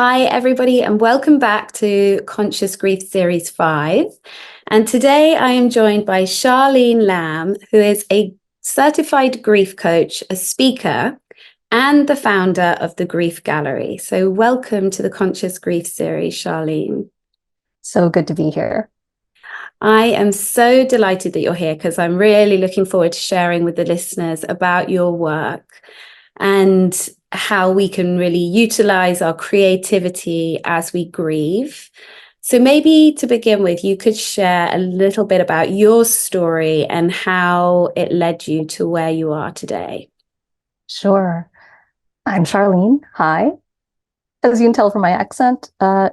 Hi, everybody, and welcome back to Conscious Grief Series 5. And today I am joined by Charlene Lamb, who is a certified grief coach, a speaker, and the founder of the Grief Gallery. So welcome to the Conscious Grief Series, Charlene. So good to be here. I am so delighted that you're here because I'm really looking forward to sharing with the listeners about your work and how we can really utilize our creativity as we grieve. So maybe to begin with, you could share a little bit about your story and how it led you to where you are today. Sure. I'm Charlene. Hi. As you can tell from my accent,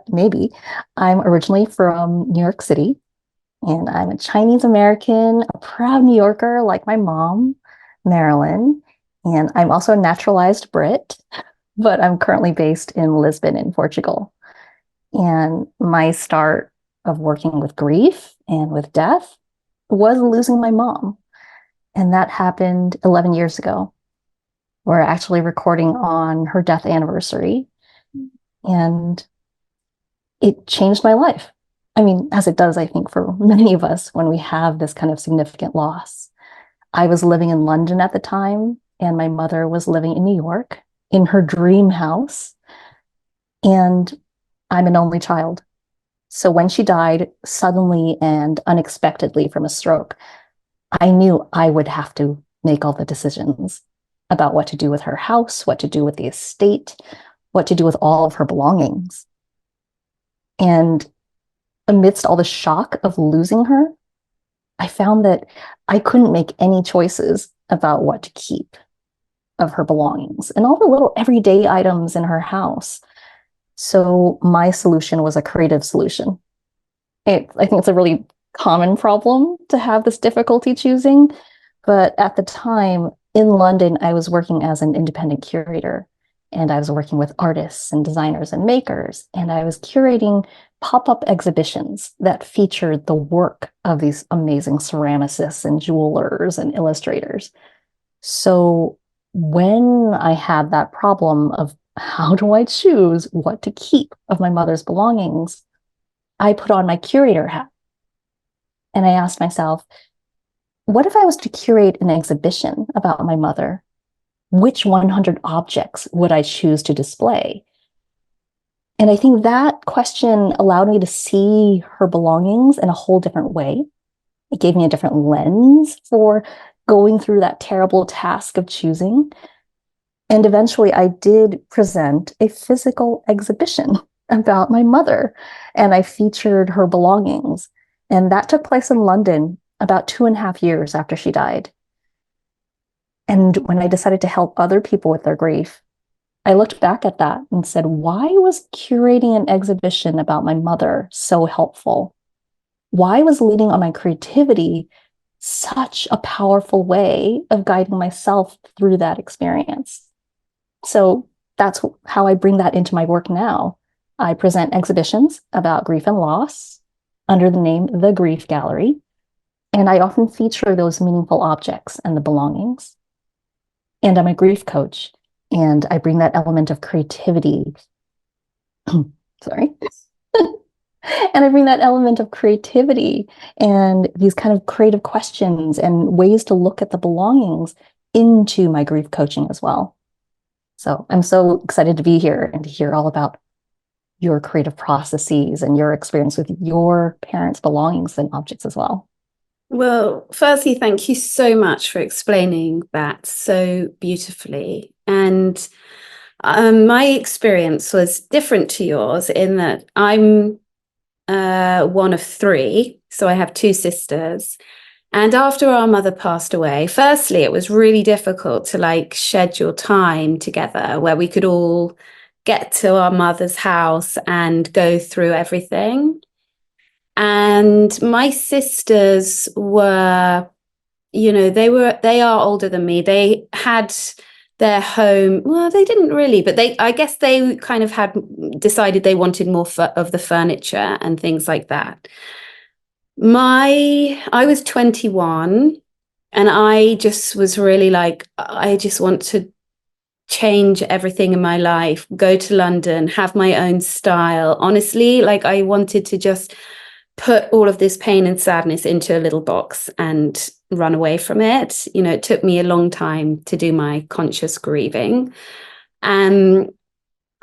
maybe I'm originally from New York City, and I'm a Chinese American, a proud New Yorker like my mom, Marilyn, and I'm also a naturalized Brit, but I'm currently based in Lisbon in Portugal. And my start of working with grief and with death was losing my mom. And that happened 11 years ago. We're actually recording on her death anniversary, and it changed my life. I mean, as it does, I think, for many of us when we have this kind of significant loss. I was living in London at the time, and my mother was living in New York in her dream house. And I'm an only child. So when she died suddenly and unexpectedly from a stroke, I knew I would have to make all the decisions about what to do with her house, what to do with the estate, what to do with all of her belongings. And amidst all the shock of losing her, I found that I couldn't make any choices about what to keep of her belongings and all the little everyday items in her house. So my solution was a creative solution. I think it's a really common problem to have this difficulty choosing. But at the time in London, I was working as an independent curator, and I was working with artists and designers and makers. And I was curating pop-up exhibitions that featured the work of these amazing ceramicists and jewelers and illustrators. So when I had that problem of how do I choose what to keep of my mother's belongings, I put on my curator hat and I asked myself, what if I was to curate an exhibition about my mother? Which 100 objects would I choose to display? And I think that question allowed me to see her belongings in a whole different way. It gave me a different lens for going through that terrible task of choosing. And eventually I did present a physical exhibition about my mother, and I featured her belongings. And that took place in London about 2.5 years after she died. And when I decided to help other people with their grief, I looked back at that and said, why was curating an exhibition about my mother so helpful? Why was leading on my creativity such a powerful way of guiding myself through that experience? So that's how I bring that into my work now. I present exhibitions about grief and loss under the name The Grief Gallery, and I often feature those meaningful objects and the belongings. And I'm a grief coach, and I bring that element of creativity. Sorry. And I bring that element of creativity and these kind of creative questions and ways to look at the belongings into my grief coaching as well. So I'm so excited to be here and to hear all about your creative processes and your experience with your parents' belongings and objects as well. Well, firstly, thank you so much for explaining that so beautifully. And my experience was different to yours in that I'm one of three. So I have two sisters. And after our mother passed away, firstly, it was really difficult to schedule time together where we could all get to our mother's house and go through everything. And my sisters were, they are older than me. They had their home. Well, they didn't really, but I guess they kind of had decided they wanted more of the furniture and things like that. I was 21 and I just was really I just want to change everything in my life, go to London, have my own style. Honestly, like I wanted to just put all of this pain and sadness into a little box and run away from it. You know, it took me a long time to do my conscious grieving. And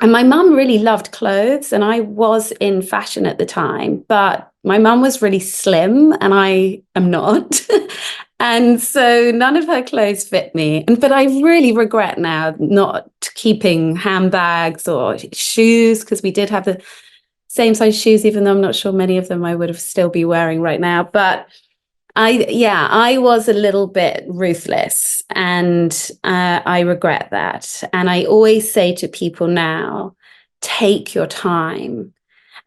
my mum really loved clothes, and I was in fashion at the time, but my mum was really slim and I am not. And so none of her clothes fit me. But I really regret now not keeping handbags or shoes, because we did have the same size shoes, even though I'm not sure many of them I would have still be wearing right now. But I was a little bit ruthless, and I regret that. And I always say to people now, take your time.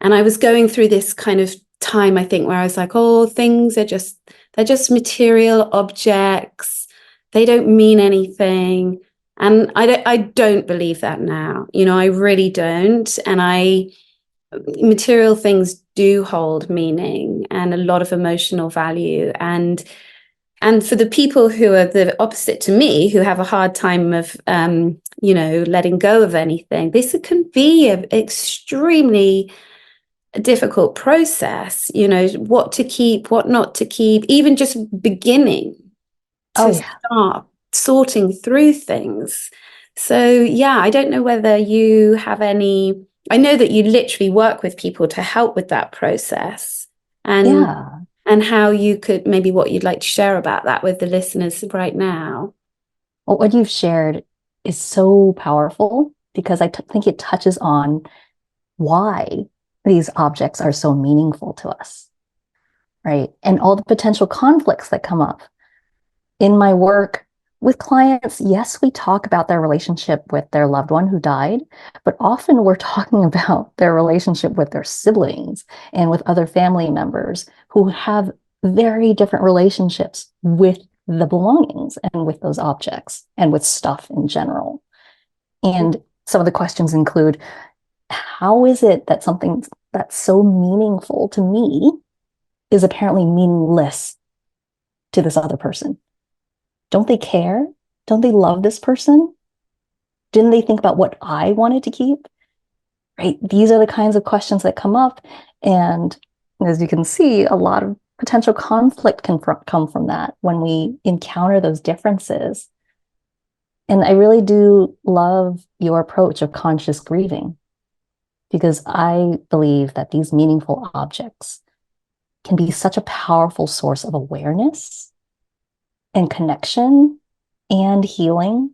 And I was going through this kind of time, I think, where I was like, oh, they're just material objects. They don't mean anything. And I don't believe that now. You know, I really don't. And material things do hold meaning and a lot of emotional value, and for the people who are the opposite to me, who have a hard time of letting go of anything, this can be an extremely difficult process, you know, what to keep, what not to keep, even just beginning to start sorting through things. So yeah, I don't know whether you have any. I know that you literally work with people to help with that process, and how you could, maybe what you'd like to share about that with the listeners right now. Well, what you've shared is so powerful because I think it touches on why these objects are so meaningful to us, right? And all the potential conflicts that come up. In my work with clients, yes, we talk about their relationship with their loved one who died, but often we're talking about their relationship with their siblings and with other family members who have very different relationships with the belongings and with those objects and with stuff in general. And some of the questions include, how is it that something that's so meaningful to me is apparently meaningless to this other person? Don't they care? Don't they love this person? Didn't they think about what I wanted to keep? Right? These are the kinds of questions that come up. And as you can see, a lot of potential conflict can come from that when we encounter those differences. And I really do love your approach of conscious grieving, because I believe that these meaningful objects can be such a powerful source of awareness and connection and healing.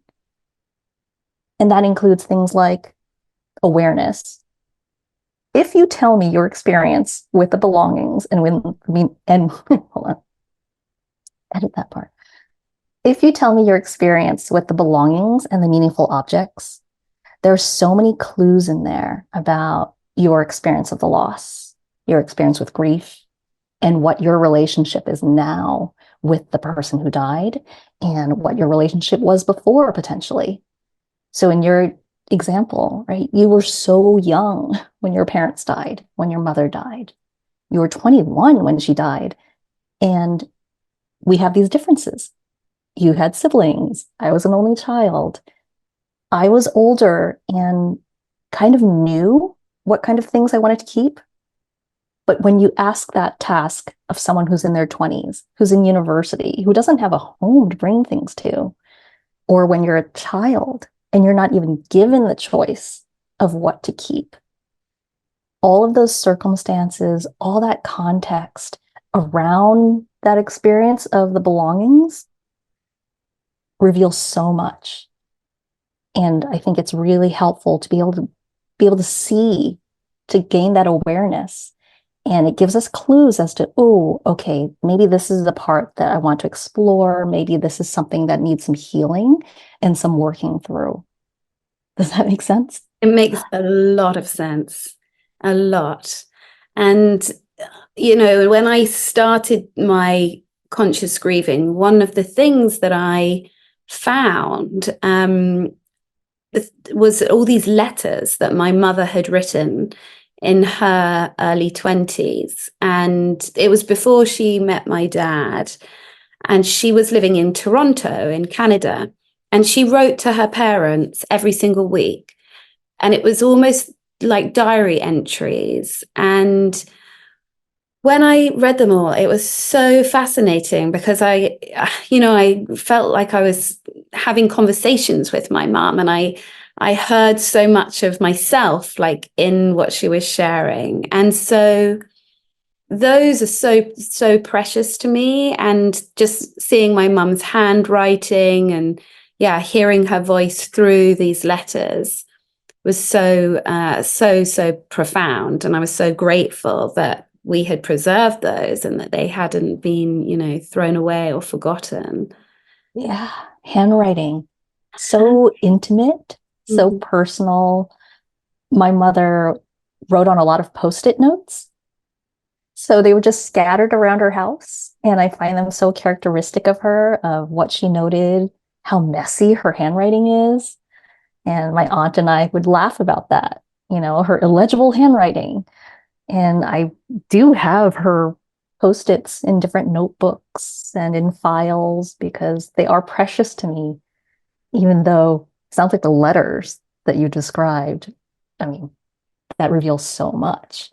And that includes things like awareness. If you tell me your experience with the belongings hold on, edit that part. If you tell me your experience with the belongings and the meaningful objects, there's so many clues in there about your experience of the loss, your experience with grief, and what your relationship is now with the person who died, and what your relationship was before, potentially. So in your example, right, you were so young when your parents died, when your mother died. You were 21 when she died. And we have these differences. You had siblings. I was an only child. I was older and kind of knew what kind of things I wanted to keep. But when you ask that task of someone who's in their 20s, who's in university, who doesn't have a home to bring things to, or when you're a child and you're not even given the choice of what to keep, all of those circumstances, all that context around that experience of the belongings reveals so much. And I think it's really helpful to be able to see, to gain that awareness. And it gives us clues as to, oh, okay, maybe this is the part that I want to explore. Maybe this is something that needs some healing and some working through. Does that make sense? It makes a lot of sense, a lot. And, you know, when I started my conscious grieving, one of the things that I found was all these letters that my mother had written in her early 20s. And it was before she met my dad. And she was living in Toronto in Canada. And she wrote to her parents every single week. And it was almost like diary entries. And when I read them all, it was so fascinating because I felt like I was having conversations with my mom, and I heard so much of myself, like in what she was sharing. And so those are so precious to me. And just seeing my mum's handwriting and yeah, hearing her voice through these letters was so profound. And I was so grateful that we had preserved those and that they hadn't been, thrown away or forgotten. Yeah, handwriting, so intimate, so Mhm. personal. My mother wrote on a lot of post-it notes. So they were just scattered around her house. And I find them so characteristic of her, of what she noted, how messy her handwriting is. And my aunt and I would laugh about that, her illegible handwriting. And I do have her post-its in different notebooks and in files because they are precious to me, even though it sounds like the letters that you described. I mean, that reveals so much.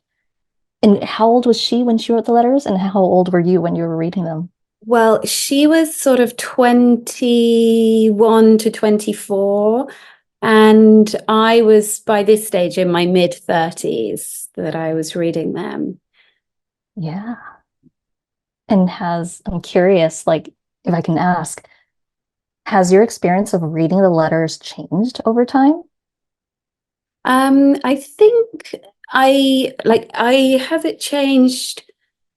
And how old was she when she wrote the letters? And how old were you when you were reading them? Well, she was sort of 21 to 24. And I was by this stage in my mid 30s that I was reading them. Yeah. And I'm curious, like, if I can ask, has your experience of reading the letters changed over time? I think I have it changed.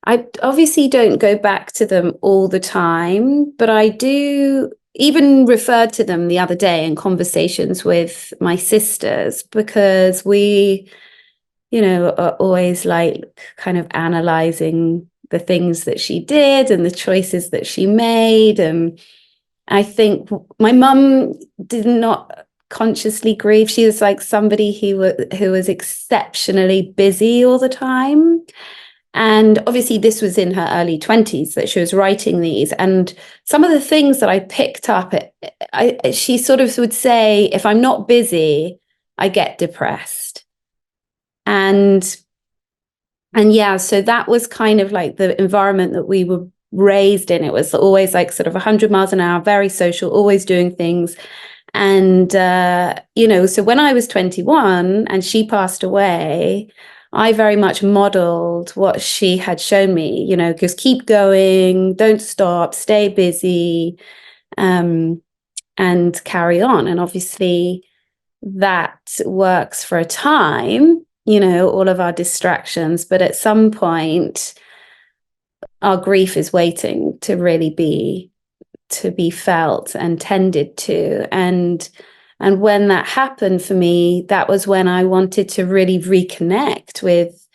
I obviously don't go back to them all the time, but I do even referred to them the other day in conversations with my sisters because we are always like kind of analyzing the things that she did and the choices that she made. And I think my mum did not consciously grieve. She was like somebody who was exceptionally busy all the time. And obviously, this was in her early 20s that she was writing these. And some of the things that I picked up, she sort of would say, if I'm not busy, I get depressed. And and yeah, so that was kind of like the environment that we were raised in. It was always like sort of 100 miles an hour, very social, always doing things. And so when I was 21 and she passed away, I very much modeled what she had shown me, just keep going, don't stop, stay busy, um, and carry on. And obviously, that works for a time, all of our distractions, but at some point, our grief is waiting to really be felt and tended to. And when that happened for me, that was when I wanted to really reconnect with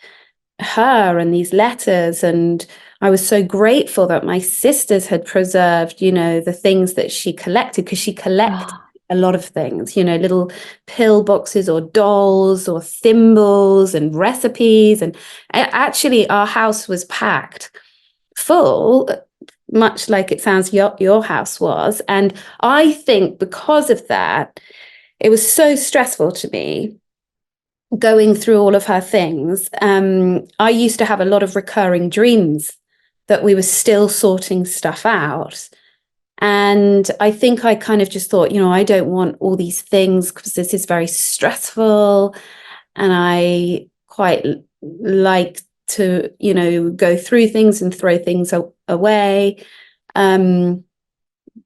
her and these letters. And I was so grateful that my sisters had preserved, the things that she collected, because she collected Ah, a lot of things, little pill boxes or dolls or thimbles and recipes. And actually, our house was packed full, much like it sounds your house was. And I think because of that, it was so stressful to me going through all of her things. I used to have a lot of recurring dreams that we were still sorting stuff out. And I think I kind of just thought, I don't want all these things because this is very stressful. And I quite like to, go through things and throw things away. Um,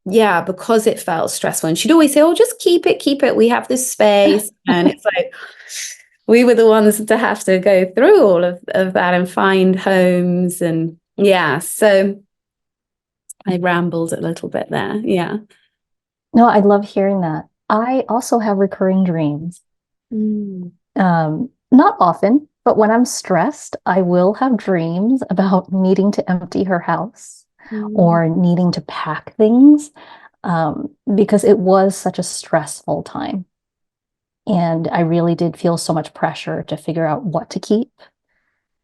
yeah, because it felt stressful. And she'd always say, "Oh, just keep it, keep it. We have this space." And it's like we were the ones to have to go through all of that and find homes. And yeah, so I rambled a little bit there. Yeah. no, I love hearing that. I also have recurring dreams. Mm. Not often, but when I'm stressed, I will have dreams about needing to empty her house Mm. or needing to pack things, because it was such a stressful time. And I really did feel so much pressure to figure out what to keep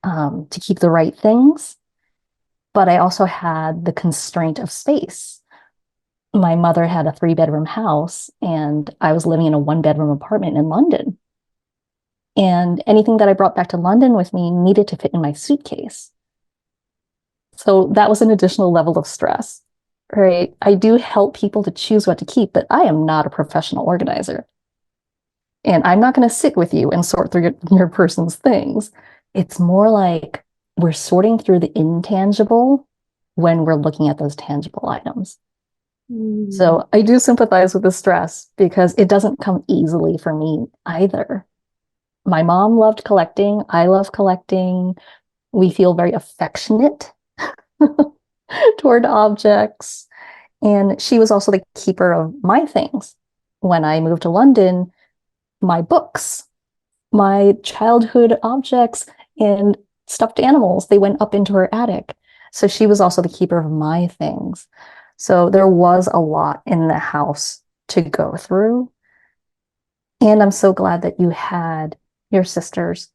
the right things. But I also had the constraint of space. My mother had a 3-bedroom house, and I was living in a 1-bedroom apartment in London. And anything that I brought back to London with me needed to fit in my suitcase. So that was an additional level of stress, right? I do help people to choose what to keep, but I am not a professional organizer. And I'm not going to sit with you and sort through your person's things. It's more like we're sorting through the intangible when we're looking at those tangible items. So I do sympathize with the stress because it doesn't come easily for me either. My mom loved collecting. I love collecting. We feel very affectionate toward objects. And she was also the keeper of my things. When I moved to London, my books, my childhood objects, and stuffed animals, they went up into her attic. So she was also the keeper of my things. So there was a lot in the house to go through. And I'm so glad that you had your sisters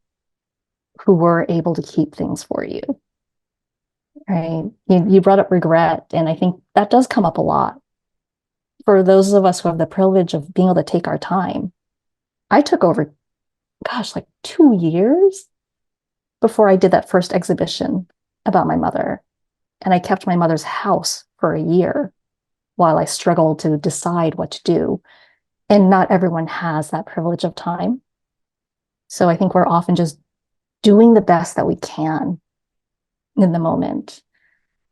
who were able to keep things for you, right? You brought up regret, and I think that does come up a lot. For those of us who have the privilege of being able to take our time, I took over, gosh, like 2 years before I did that first exhibition about my mother. And I kept my mother's house for a year while I struggled to decide what to do. And not everyone has that privilege of time. So I think we're often just doing the best that we can in the moment.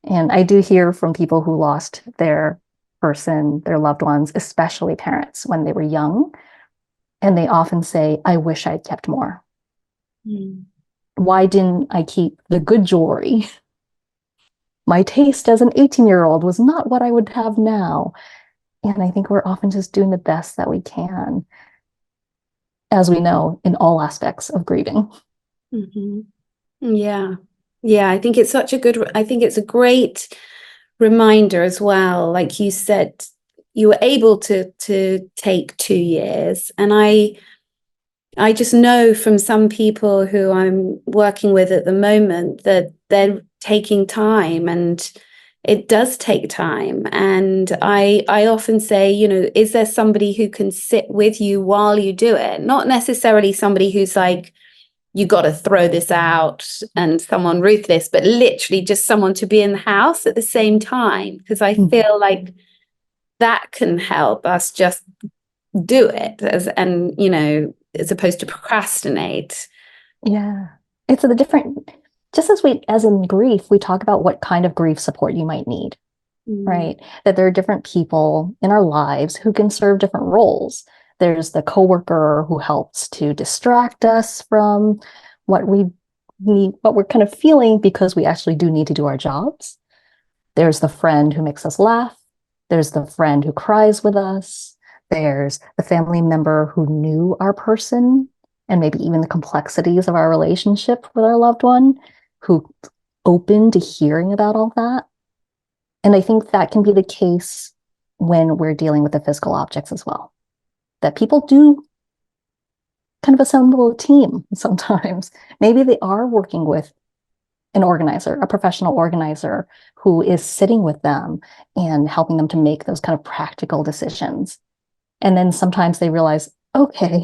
And I do hear from people who lost their person, their loved ones, especially parents when they were young. And they often say, I wish I'd kept more. Mm. Why didn't I keep the good jewelry? My taste as an 18-year-old was not what I would have now. And I think we're often just doing the best that we can, as we know, in all aspects of grieving. Mm-hmm. Yeah. Yeah, I think it's I think it's a great reminder as well. Like you said, you were able to take 2 years. And I just know from some people who I'm working with at the moment that they're taking time, and it does take time. And I often say, is there somebody who can sit with you while you do it? Not necessarily somebody who's like, you got to throw this out and someone ruthless, but literally just someone to be in the house at the same time. Because I feel like that can help us just do it as opposed to procrastinate. Yeah. It's a different, just as in grief, we talk about what kind of grief support you might need, right? That there are different people in our lives who can serve different roles. There's the coworker who helps to distract us from what we need, what we're kind of feeling because we actually do need to do our jobs. There's the friend who makes us laugh. There's the friend who cries with us. There's the family member who knew our person and maybe even the complexities of our relationship with our loved one, who open to hearing about all that. And I think that can be the case when we're dealing with the physical objects as well. That people do kind of assemble a team sometimes. Maybe they are working with an organizer, a professional organizer who is sitting with them and helping them to make those kind of practical decisions. And then sometimes they realize, okay,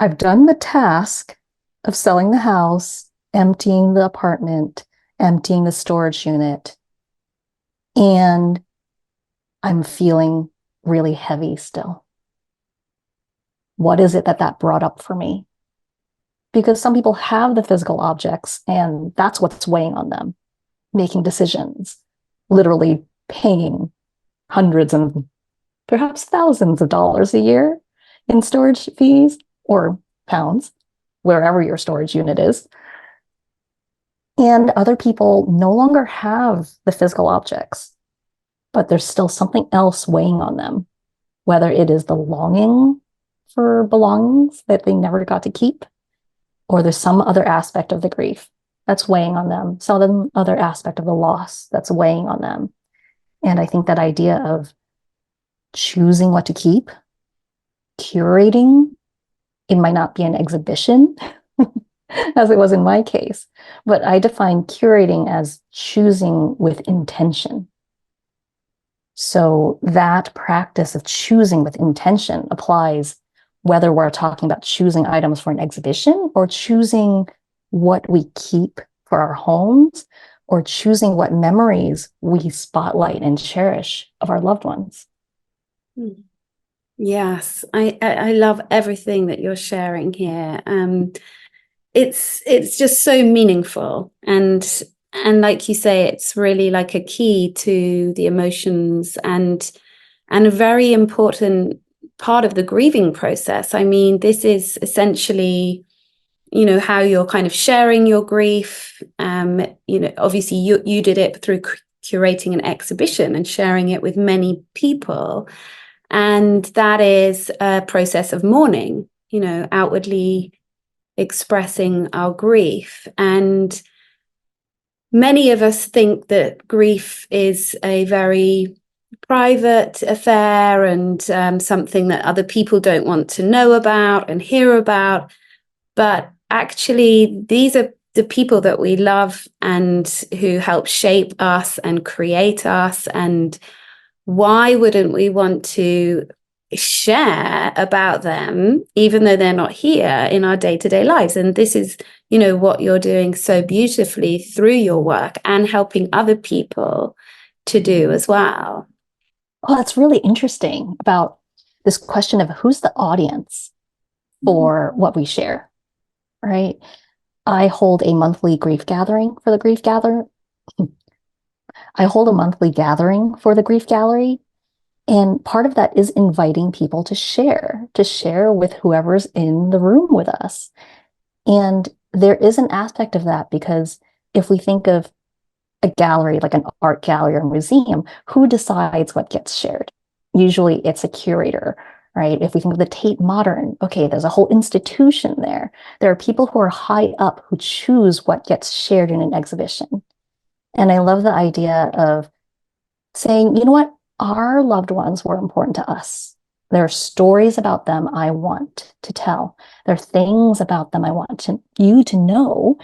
I've done the task of selling the house, emptying the apartment, emptying the storage unit, and I'm feeling really heavy still. What is it that brought up for me? Because some people have the physical objects and that's what's weighing on them, making decisions, literally paying hundreds and perhaps thousands of dollars a year in storage fees or pounds, wherever your storage unit is. And other people no longer have the physical objects, but there's still something else weighing on them, whether it is the longing for belongings that they never got to keep, or there's some other aspect of the grief that's weighing on them, some other aspect of the loss that's weighing on them. And I think that idea of choosing what to keep, curating, it might not be an exhibition, as it was in my case, but I define curating as choosing with intention. So that practice of choosing with intention applies whether we're talking about choosing items for an exhibition or choosing what we keep for our homes or choosing what memories we spotlight and cherish of our loved ones. Yes, I love everything that you're sharing here. It's just so meaningful, and like you say, it's really like a key to the emotions and a very important part of the grieving process. I mean, this is essentially, you know, how you're kind of sharing your grief. You know, obviously you did it through curating an exhibition and sharing it with many people. And that is a process of mourning, you know, outwardly expressing our grief. And many of us think that grief is a very private affair and something that other people don't want to know about and hear about. But actually, these are the people that we love and who help shape us and create us. And why wouldn't we want to share about them, even though they're not here in our day-to-day lives? And this is, you know, what you're doing so beautifully through your work and helping other people to do as well. Oh, that's really interesting about this question of who's the audience for what we share, right? I hold a monthly grief gathering for the grief gather. I hold a monthly gathering for the grief gallery. And part of that is inviting people to share with whoever's in the room with us. And there is an aspect of that because if we think of a gallery, like an art gallery or museum, who decides what gets shared? Usually it's a curator, right? If we think of the Tate Modern, okay, there's a whole institution there. There are people who are high up who choose what gets shared in an exhibition. And I love the idea of saying, you know what? Our loved ones were important to us. There are stories about them I want to tell. There are things about them I want you to know.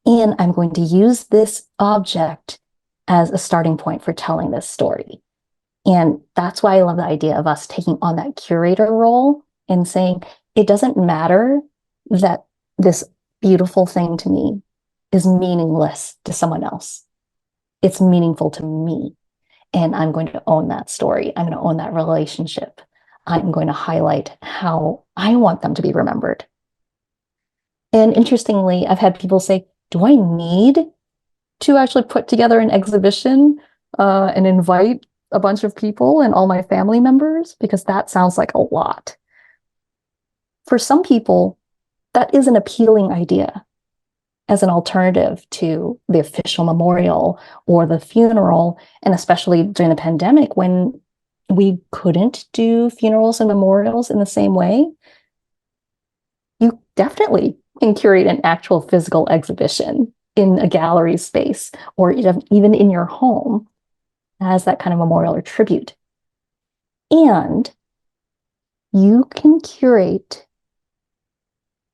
And I'm going to use this object as a starting point for telling this story. And that's why I love the idea of us taking on that curator role and saying, it doesn't matter that this beautiful thing to me is meaningless to someone else. It's meaningful to me. And I'm going to own that story. I'm going to own that relationship. I'm going to highlight how I want them to be remembered. And interestingly, I've had people say, do I need to actually put together an exhibition and invite a bunch of people and all my family members? Because that sounds like a lot. For some people, that is an appealing idea as an alternative to the official memorial or the funeral, and especially during the pandemic when we couldn't do funerals and memorials in the same way. You definitely can curate an actual physical exhibition in a gallery space or even in your home as that kind of memorial or tribute. And you can curate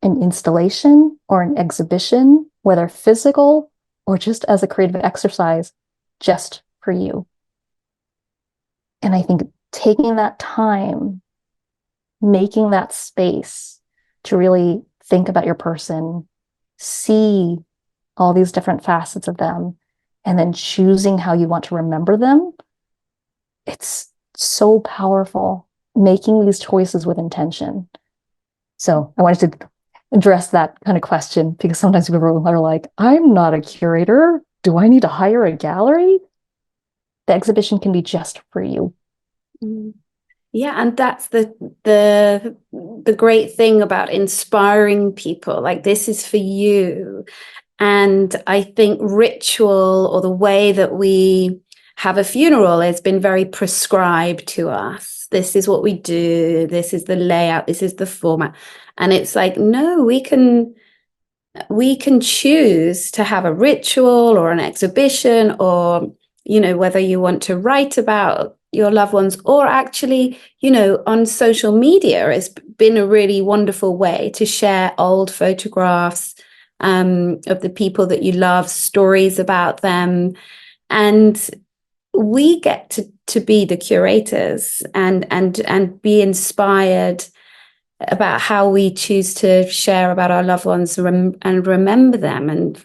an installation or an exhibition, whether physical or just as a creative exercise, just for you. And I think taking that time, making that space to really think about your person, see all these different facets of them, and then choosing how you want to remember them, it's so powerful, making these choices with intention. So I wanted to address that kind of question because sometimes people are like, I'm not a curator. Do I need to hire a gallery? The exhibition can be just for you. Yeah, and that's the great thing about inspiring people. Like, this is for you. And I think ritual or the way that we have a funeral has been very prescribed to us. This is what we do. This is the layout. This is the format. And it's like, no, we can choose to have a ritual or an exhibition, or, you know, whether you want to write about your loved ones or actually, you know, on social media. It's been a really wonderful way to share old photographs of the people that you love, stories about them. And we get to be the curators and be inspired about how we choose to share about our loved ones and remember them, and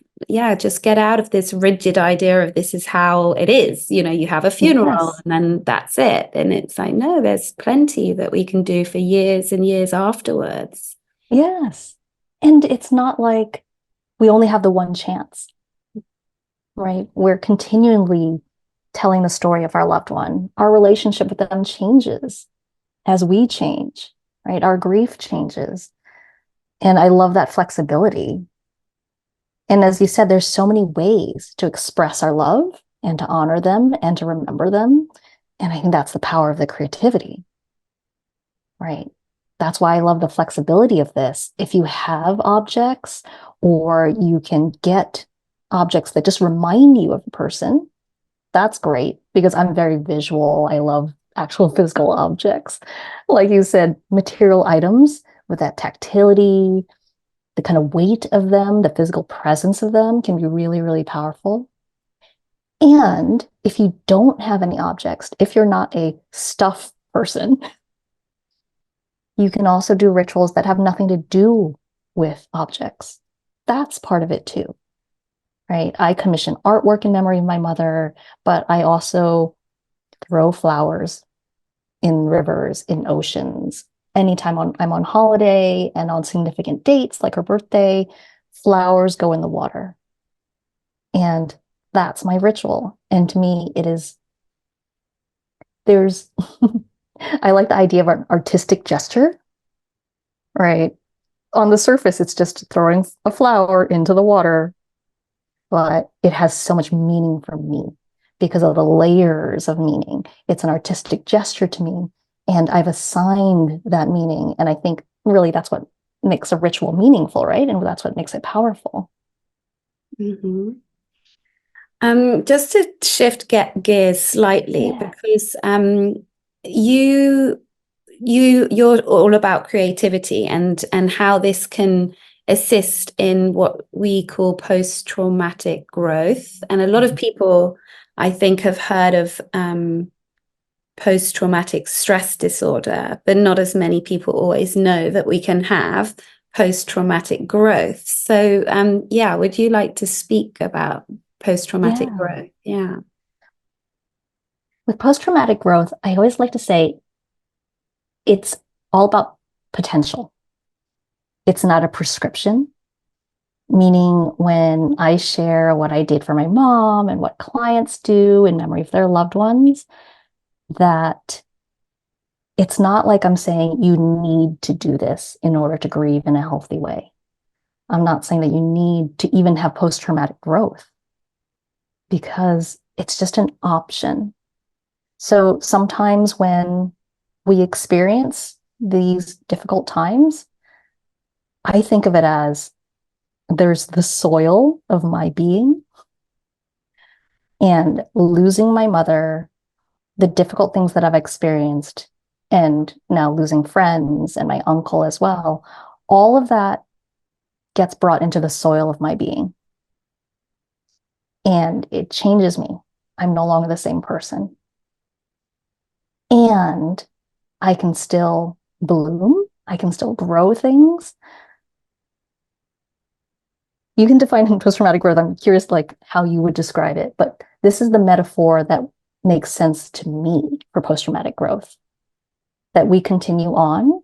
just get out of this rigid idea of this is how it is. You have a funeral Yes. and then that's it. And it's like, no, there's plenty that we can do for years and years afterwards. Yes. And it's not like we only have the one chance, right? We're continually telling the story of our loved one. Our relationship with them changes as we change, right? Our grief changes. And I love that flexibility. And as you said, there's so many ways to express our love and to honor them and to remember them. And I think that's the power of the creativity, right? That's why I love the flexibility of this. If you have objects, or you can get objects that just remind you of a person, that's great, because I'm very visual. I love actual physical objects. Like you said, material items with that tactility, the kind of weight of them, the physical presence of them can be really, really powerful. And if you don't have any objects, if you're not a stuff person, you can also do rituals that have nothing to do with objects. That's part of it too, right? I commission artwork in memory of my mother, but I also throw flowers in rivers, in oceans. Anytime I'm on holiday and on significant dates, like her birthday, flowers go in the water. And that's my ritual. And to me, there's, I like the idea of an artistic gesture, right? On the surface, it's just throwing a flower into the water, but it has so much meaning for me because of the layers of meaning. It's an artistic gesture to me, and I've assigned that meaning. And I think really that's what makes a ritual meaningful, right? And that's what makes it powerful. Mm-hmm. Just to shift gears slightly, because you're all about creativity and how this can assist in what we call post-traumatic growth. And a lot of people, I think, have heard of post-traumatic stress disorder, but not as many people always know that we can have post-traumatic growth. So would you like to speak about post-traumatic growth? Yeah. With post-traumatic growth, I always like to say it's all about potential. It's not a prescription, meaning when I share what I did for my mom and what clients do in memory of their loved ones, that it's not like I'm saying you need to do this in order to grieve in a healthy way. I'm not saying that you need to even have post-traumatic growth, because it's just an option. So sometimes when we experience these difficult times, I think of it as there's the soil of my being, and losing my mother, the difficult things that I've experienced, and now losing friends and my uncle as well, all of that gets brought into the soil of my being. And it changes me. I'm no longer the same person. And I can still bloom. I can still grow things. You can define post-traumatic growth. I'm curious, like, how you would describe it, but this is the metaphor that makes sense to me for post-traumatic growth, that we continue on.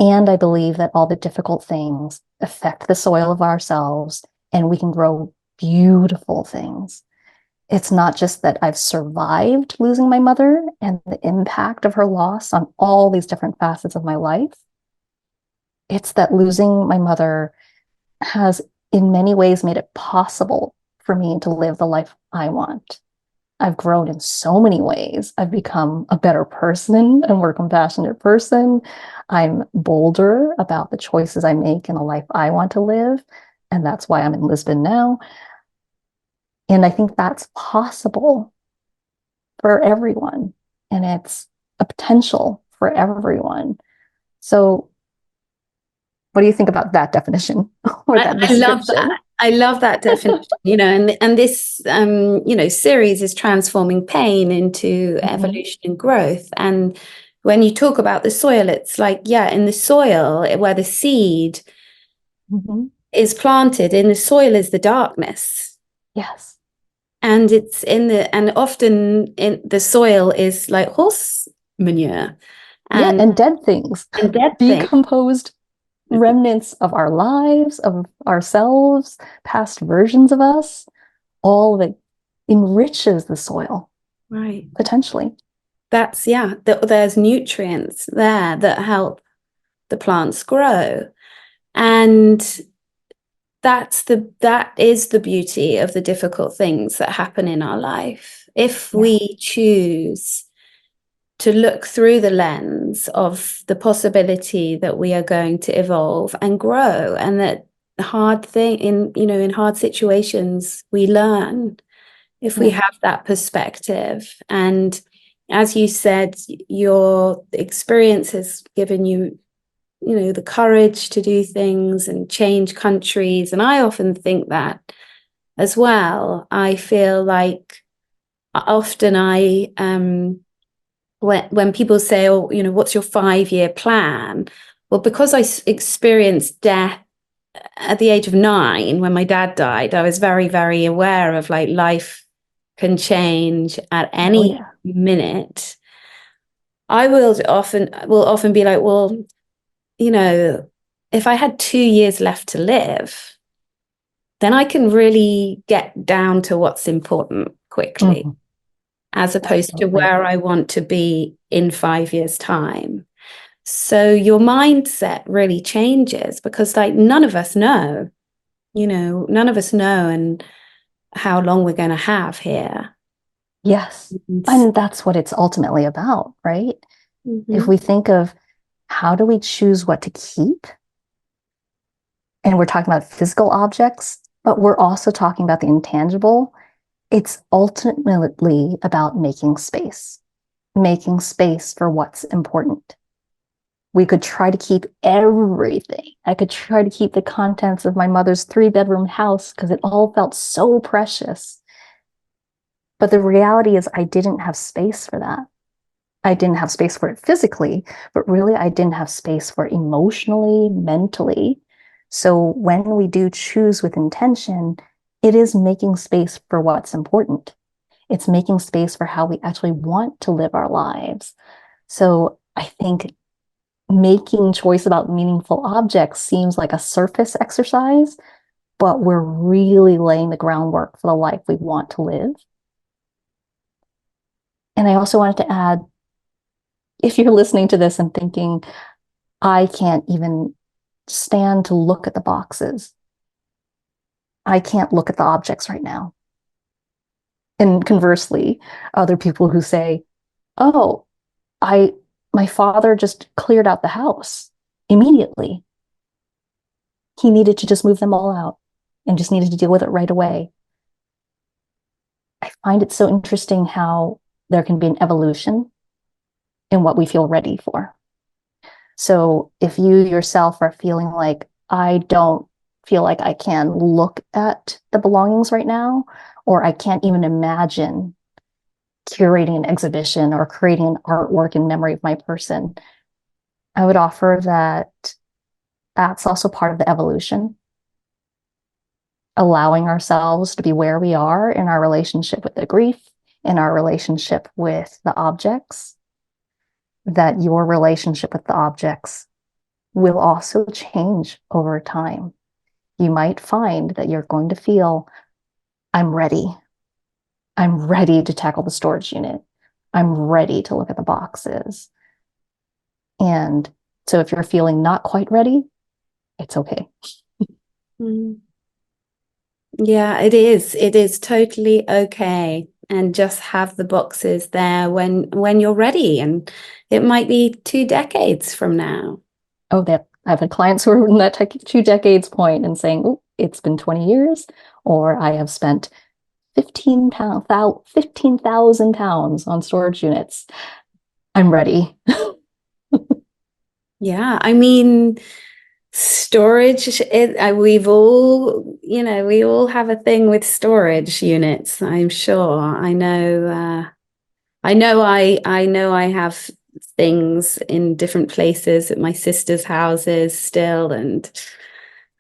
And I believe that all the difficult things affect the soil of ourselves, and we can grow beautiful things. It's not just that I've survived losing my mother and the impact of her loss on all these different facets of my life. It's that losing my mother has in many ways made it possible for me to live the life I want. I've grown in so many ways. I've become a better person, a more compassionate person. I'm bolder about the choices I make in the life I want to live. And that's why I'm in Lisbon now. And I think that's possible for everyone. And it's a potential for everyone. So what do you think about that definition or that I love description? that. I love that definition, and this, series is transforming pain into Mhm. evolution and growth. And when you talk about the soil, it's like, yeah, in the soil where the seed Mhm. is planted, in the soil is the darkness. Yes. And and often in the soil is like horse manure Yeah, and, and dead things, and dead things. decomposed remnants of our lives, of ourselves, past versions of us, all that enriches the soil Right. potentially. Yeah, there's nutrients there that help the plants grow. And that is the beauty of the difficult things that happen in our life. If Yeah. we choose to look through the lens of the possibility that we are going to evolve and grow, and that in hard situations we learn, if we Yeah. have that perspective. And as you said, your experience has given you, the courage to do things and change countries. And I often think that as well. I feel like often when people say, oh, what's your 5-year plan? Well, because I experienced death at the age of 9 when my dad died, I was very, very aware of like life can change at Oh, any yeah. minute. I will often be like, well, if I had 2 years left to live, then I can really get down to what's important quickly, Mhm. as opposed to Absolutely. where I want to be in 5 years' time. So your mindset really changes because, like, none of us know, none of us know and how long we're going to have here. Yes. And that's what it's ultimately about, right? If Mm-hmm. we think of how do we choose what to keep, and we're talking about physical objects, but we're also talking about the intangible, it's ultimately about making space for what's important. We could try to keep everything. I could try to keep the contents of my mother's 3-bedroom house because it all felt so precious. But the reality is, I didn't have space for that. I didn't have space for it physically, but really, I didn't have space for it emotionally, mentally. So when we do choose with intention, it is making space for what's important. It's making space for how we actually want to live our lives. So I think making choice about meaningful objects seems like a surface exercise, but we're really laying the groundwork for the life we want to live. And I also wanted to add, if you're listening to this and thinking, I can't even stand to look at the boxes, I can't look at the objects right now. And conversely, other people who say, oh, I my father just cleared out the house immediately. He needed to just move them all out and just needed to deal with it right away. I find it so interesting how there can be an evolution in what we feel ready for. So if you yourself are feeling like, I don't feel like I can look at the belongings right now, or I can't even imagine curating an exhibition or creating an artwork in memory of my person, I would offer that that's also part of the evolution, allowing ourselves to be where we are in our relationship with the grief, in our relationship with the objects, that your relationship with the objects will also change over time. You might find that you're going to feel, I'm ready. I'm ready to tackle the storage unit. I'm ready to look at the boxes. And so if you're feeling not quite ready, it's okay. Mm. Yeah, it is. It is totally okay. And just have the boxes there when you're ready. And it might be 2 decades from now. Oh, that I've had clients who are in that 2 decades point and saying, oh, it's been 20 years, or I have spent 15,000 pounds on storage units. I'm ready. Yeah, I mean, Storage, we've all, we all have a thing with storage units, I'm sure. I know I have things in different places at my sister's houses still, and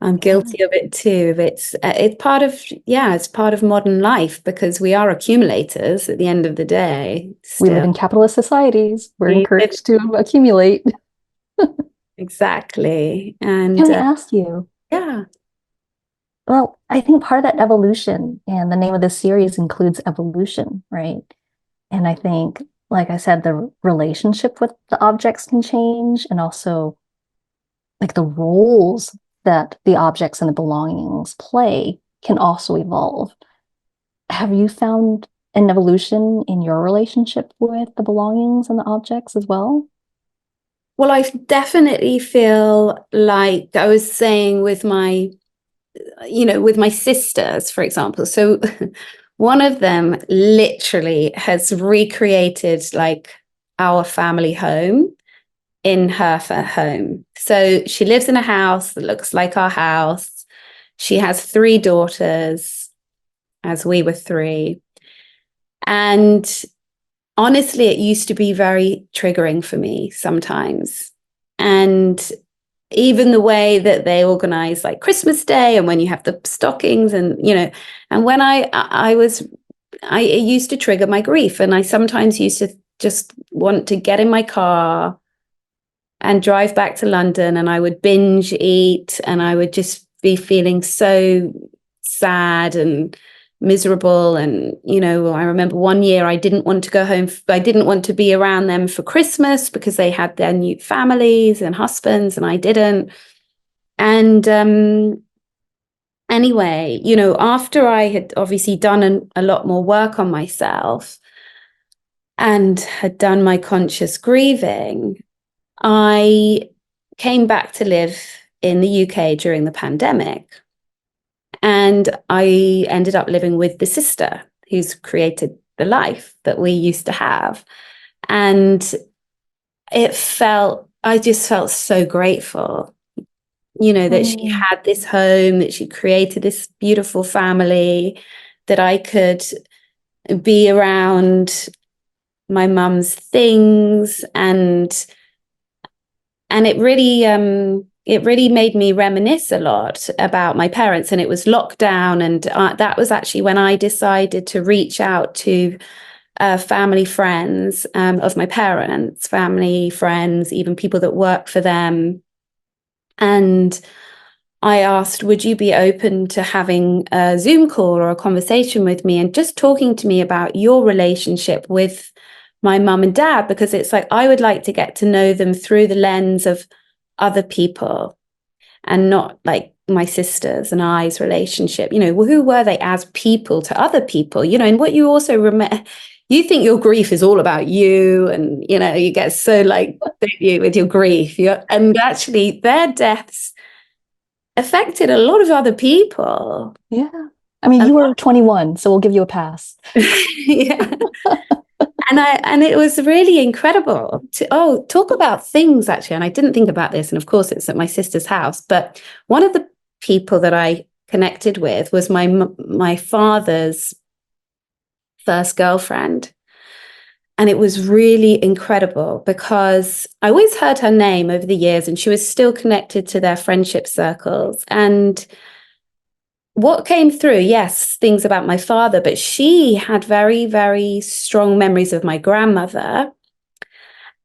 I'm Yeah. guilty of it too. It's part of, yeah, it's part of modern life because we are accumulators at the end of the day We live still. in capitalist societies. We're We live- encouraged to accumulate. Exactly. And Can I ask you? yeah. Well, I think part of that evolution, and the name of this series includes evolution, right? And I think, like I said, the relationship with the objects can change, and also like the roles that the objects and the belongings play can also evolve. Have you found an evolution in your relationship with the belongings and the objects as well? Well, I definitely feel like I was saying with my sisters, for example. So one of them literally has recreated like our family home in her home. So she lives in a house that looks like our house. She has three daughters, as we were three. And honestly, it used to be very triggering for me sometimes. And even the way that they organize like Christmas Day and when you have the stockings and when it used to trigger my grief. And I sometimes used to just want to get in my car and drive back to London, and I would binge eat, and I would just be feeling so sad and miserable. And I remember one year I didn't want to go home. I didn't want to be around them for Christmas because they had their new families and husbands, and I didn't. And anyway, after I had obviously done a lot more work on myself and had done my conscious grieving, I came back to live in the UK during the pandemic. And I ended up living with the sister who's created the life that we used to have. And I just felt so grateful, that she Mm. had this home, that she created this beautiful family, that I could be around my mum's things. And it really made me reminisce a lot about my parents. And it was lockdown, and that was actually when I decided to reach out to family friends of my parents, family friends, even people that work for them. And I asked, would you be open to having a Zoom call or a conversation with me and just talking to me about your relationship with my mum and dad? Because it's like, I would like to get to know them through the lens of other people and not like my sisters and I's relationship. Who were they as people to other people? And what you also remember, you think your grief is all about you, and you get so like, don't you, with your grief. And actually, their deaths affected a lot of other people. Yeah. I mean, A you were 21, so we'll give you a pass. yeah. And it was really incredible to talk about things actually. And I didn't think about this. And of course, it's at my sister's house. But one of the people that I connected with was my father's first girlfriend. And it was really incredible because I always heard her name over the years, and she was still connected to their friendship circles. And what came through, yes, things about my father, but she had very, very strong memories of my grandmother.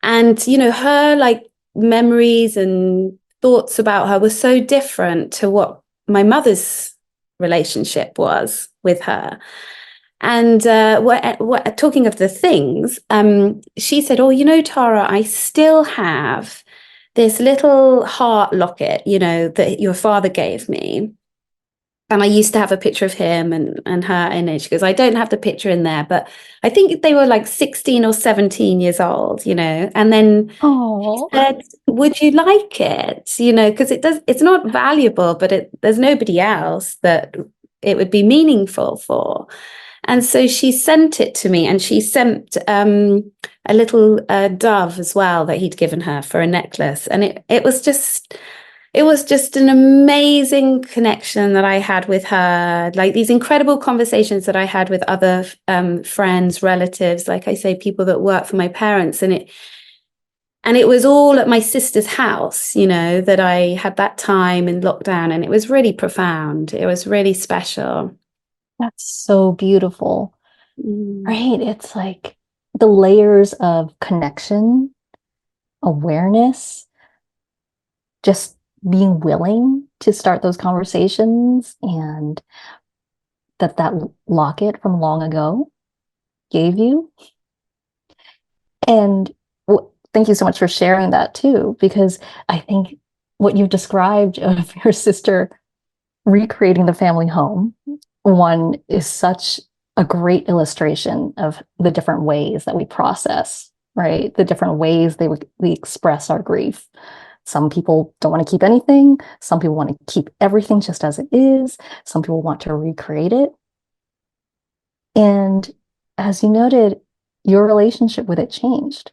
And, her like memories and thoughts about her were so different to what my mother's relationship was with her. And talking of the things, she said, "Oh, Tara, I still have this little heart locket, that your father gave me. And I used to have a picture of him and her in it." She goes, "I don't have the picture in there, but I think they were like 16 or 17 years old, And then she Oh, said, "Would you like it?" Because it's not valuable, but there's nobody else that it would be meaningful for. And so she sent it to me, and she sent a little dove as well that he'd given her for a necklace. And it was just it was just an amazing connection that I had with her, like these incredible conversations that I had with other friends, relatives, like I say, people that work for my parents. And it was all at my sister's house, you know, that I had that time in lockdown, and it was really profound. It was really special. That's so beautiful, Mm. right? It's like the layers of connection, awareness, just being willing to start those conversations, and that locket from long ago gave you. And thank you so much for sharing that too, because I think what you've described of your sister recreating the family home, one is such a great illustration of the different ways that we process, right? The different ways we express our grief. Some people don't want to keep anything. Some people want to keep everything just as it is. Some people want to recreate it. And as you noted, your relationship with it changed.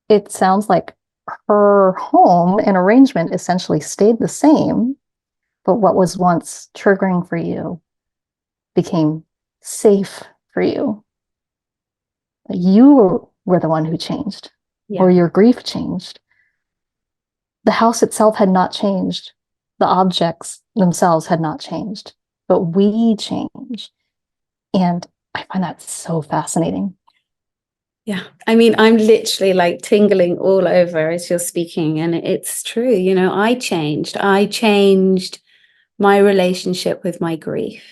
It sounds like her home and arrangement essentially stayed the same, but what was once triggering for you became safe for you. You were the one who changed, or Yeah. your grief changed. The house itself had not changed. The objects themselves had not changed, but we changed. And I find that so fascinating. Yeah. I mean, I'm literally like tingling all over as you're speaking. And it's true. You know, I changed. I changed my relationship with my grief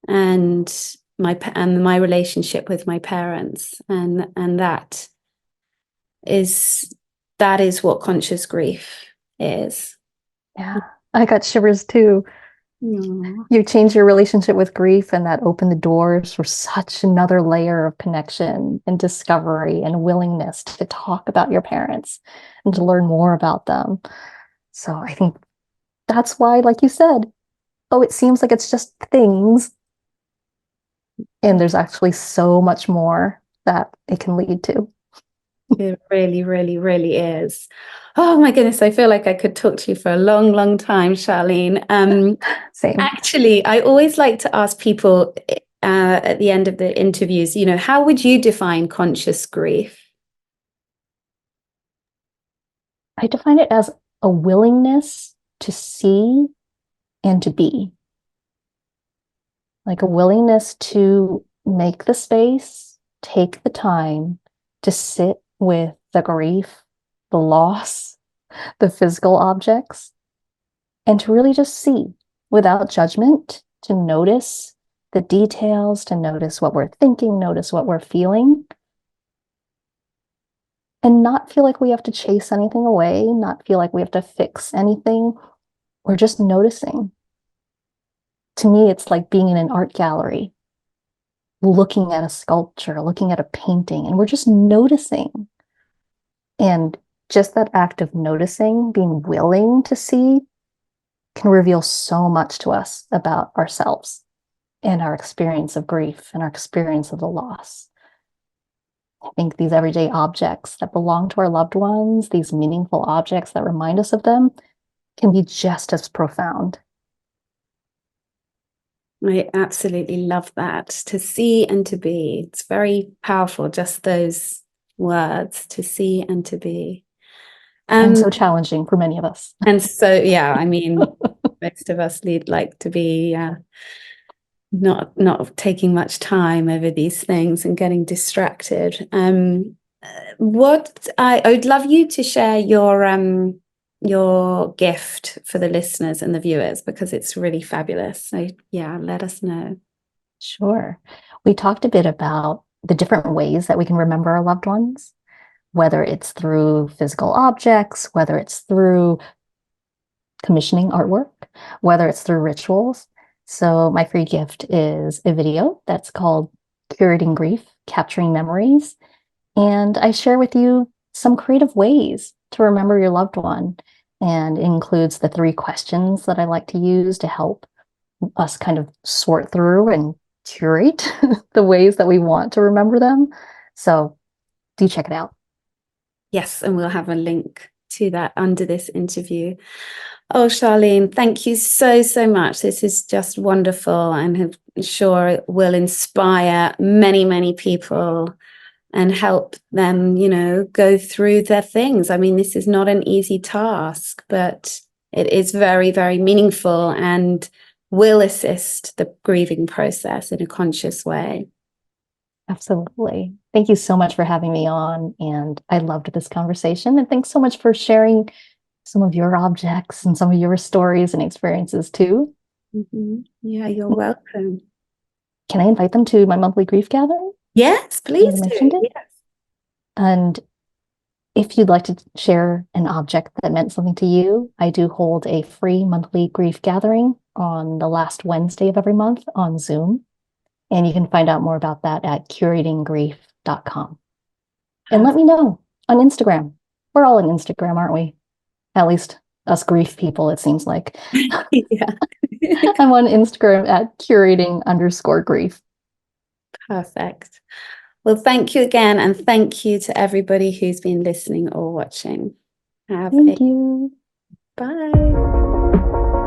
and my relationship with my parents. And is that is what conscious grief is. Yeah, I got shivers too. Aww. You changed your relationship with grief, and that opened the doors for such another layer of connection and discovery and willingness to talk about your parents and to learn more about them. So I think that's why, like you said, oh, it seems like it's just things, and there's actually so much more that it can lead to. It really, really, really is. Oh my goodness, I feel like I could talk to you for a long, long time, Charlene. Same. Actually, I always like to ask people at the end of the interviews, you know, how would you define conscious grief? I define it as a willingness to see and to be, like a willingness to make the space, take the time to sit with the grief, the loss, the physical objects, and to really just see without judgment, to notice the details, to notice what we're thinking, notice what we're feeling, and not feel like we have to chase anything away, not feel like we have to fix anything. We're just noticing. To me, it's like being in an art gallery, looking at a sculpture, looking at a painting, and we're just noticing. And just that act of noticing, being willing to see, can reveal so much to us about ourselves and our experience of grief and our experience of the loss. I think these everyday objects that belong to our loved ones, these meaningful objects that remind us of them, can be just as profound. I absolutely love that. To see and to be. It's very powerful, just those words, to see and to be. And so challenging for many of us. And so, yeah, I mean, most of us need like to be not taking much time over these things and getting distracted. What I would love you to share your gift for the listeners and the viewers, because it's really fabulous. So yeah, let us know. Sure. We talked a bit about the different ways that we can remember our loved ones, whether it's through physical objects, whether it's through commissioning artwork, whether it's through rituals. So my free gift is a video that's called Curating Grief, Capturing Memories. And I share with you some creative ways to remember your loved one. And it includes the 3 questions that I like to use to help us kind of sort through and curate the ways that we want to remember them. So do check it out. Yes, and we'll have a link to that under this interview. Oh, Charlene, thank you so, so much. This is just wonderful, and I'm sure it will inspire many, many people and help them, go through their things. I mean, this is not an easy task, but it is very, very meaningful and will assist the grieving process in a conscious way. Absolutely. Thank you so much for having me on. And I loved this conversation. And thanks so much for sharing some of your objects and some of your stories and experiences too. Yeah, you're welcome. Can I invite them to my monthly grief gathering? Yes, please You do. mentioned it. Yes. And if you'd like to share an object that meant something to you, I do hold a free monthly grief gathering on the last Wednesday of every month on Zoom. And you can find out more about that at curatinggrief.com. And let me know on Instagram. We're all on Instagram, aren't we? At least us grief people, it seems like. Yeah. I'm on Instagram at curating_grief. Perfect. Well, thank you again, and thank you to everybody who's been listening or watching. Thank you. Bye.